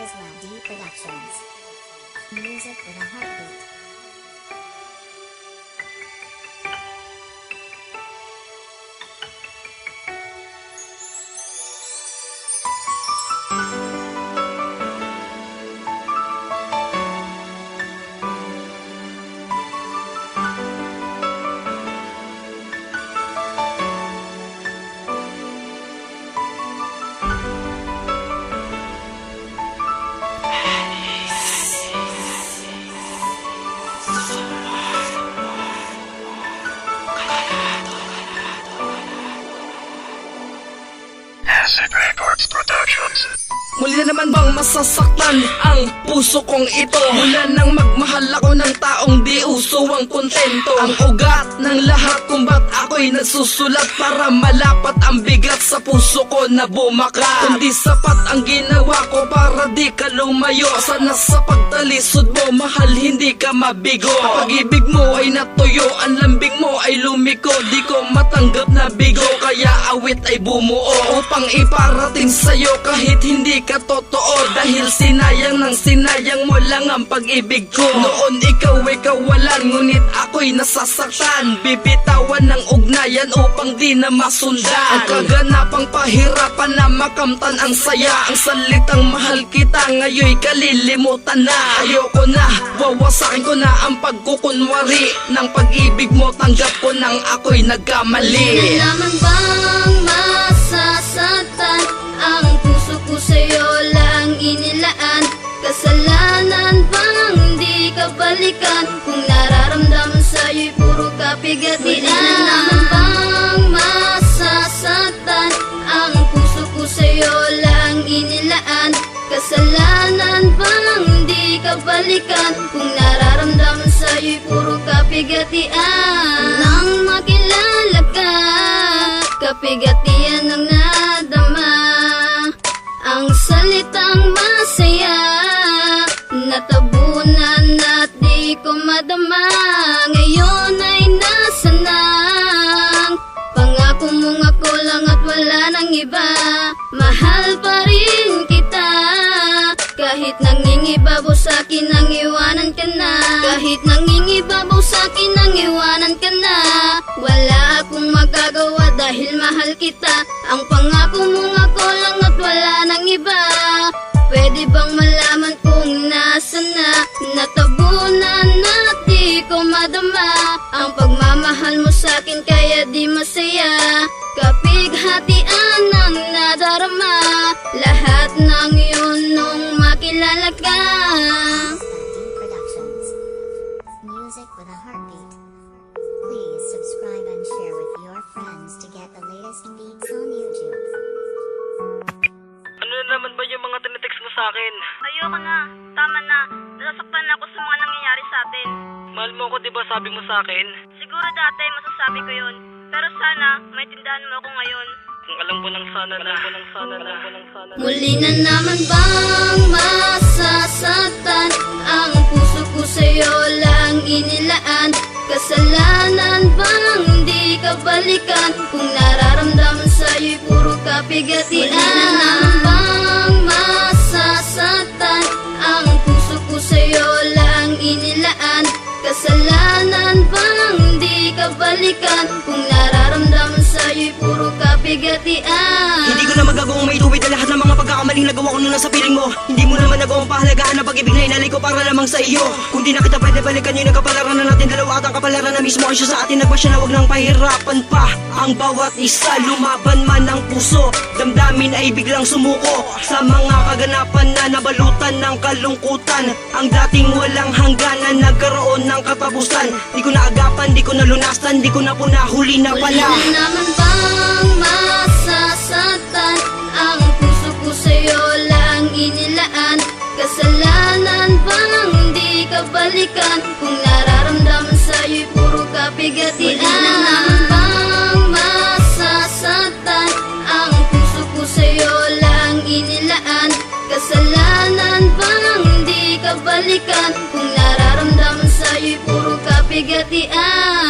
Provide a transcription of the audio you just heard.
Charisma D Productions. Music with a heartbeat. Acid Records Productions. Muli na naman bang masasaktan ang puso kong ito? Mula nang magmahal ako ng taong di uso ang kontento. Ang ugat ng lahat kung ba't ako'y nagsusulat para malapat ang bigat sa puso ko na bumakat. Kundi sapat ang ginawa ko para di ka lumayo. Sana sa pagtalisod mo, mahal, hindi ka mabigo. Ang pag-ibig mo ay natuyo, ang lambing mo ay lumiko. Di ko matanggap na bigo, kaya awit ay bumuo upang iparating sa'yo kahit hindi ka totoo. Dahil sinayang ng sinayang mo lang ang pag-ibig ko. Noon ikaw ay kawalan, ngunit ako'y nasasaktan. Bibitawan ng ugnayan upang di na masundan ang kaganapang pahirapan na makamtan ang saya. Ang salitang mahal kita ngayon'y kalilimutan na. Ayoko na, wawasakin ko na ang pagkukunwari ng pag-ibig mo. Tanggap ko nang ako'y nagkamali. Hindi na naman bang masasaktan ang puso ko sa'yo lang inilaan? Kasalanan bang di ka balikan? Kung nararamdaman sa'yo'y puro kapigatian. Hindi na naman bang masasaktan ang puso ko sa'yo lang inilaan? Kasalanan bang di ka balikan? Kung nararamdaman sa'yo'y puro kapigatian. Nang makilala ka, kapigatian ang nadama. Ang salitang masaya, natabunan at di ko madama. Ngayon ay nasa nang pangako mong ako lang at wala nang iba. Mahal pa rin kita kahit nangingibabaw sa'kin ang iwanan ka na. Kahit nangingibabaw sa'kin ang iwanan ka na. Wala akong magagawa dahil mahal kita. Ang pangako mong ako lang at wala nang iba. Pwede bang malaman kung nasa na? Natabunan at di ko madama ang pagmamahal mo sa'kin kaya di masaya. Kapighatian ang nadarama, lahat ng yun nung makilala ka. D Productions. Music with a heartbeat. Please subscribe and share with your friends to get the latest beats on YouTube. Ano na naman ba yung mga tinitext mo sa'kin? Ayoko na, tama na. Nasasaktan na ako sa mga nangyayari sa atin. Mahal mo ako, diba sabi mo sa'kin? Siguro dati masasabi ko yun, pero sana maintindihan mo ako ngayon. Kung alam ko lang sana na. Muli na naman bang masasaktan ang puso ko sa'yo lang inilaan? Kasalanan bang di ka balikan? Kung nararamdaman sa'yo'y puro kapigatian. Muli na naman bang masasaktan ang puso ko sa'yo lang inilaan? Kasalanan bang di ka balikan? Kung nararamdaman sa'yo'y puro kapigatian. Hindi ko na magagawang maituwid na lahat ng mga pagkakamaling nagawa ko nung nasa piling mo. Hindi mo naman nagawang pahalagaan ang pag-ibig na inalay ko para lamang sa iyo. Kung di na kita pwede balikan yun ang kapalaran na natin dalawa. At ang kapalaran na mismo ay siya sa atin. Nagpasya na wag nang pahirapan pa ang bawat isa. Lumaban man ang puso, damdamin ay biglang sumuko sa mga kaganapan na nabalutan ng kalungkutan. Ang dating walang hangganan nagkaroon ng katapusan. Di ko naagapan, di ko nalunasan, di ko na po nahuli na pala. Muli na naman bang masasaktan ang puso ko sa'yo lang inilaan? Kasalanan bang di ka balikan? Kung nararamdaman sa'yo'y puro kapigatian. Muli na naman bang masasaktan ang puso ko sa'yo lang inilaan? Kasalanan bang di ka balikan? Kung nararamdaman sa'yo'y puro kapigatian.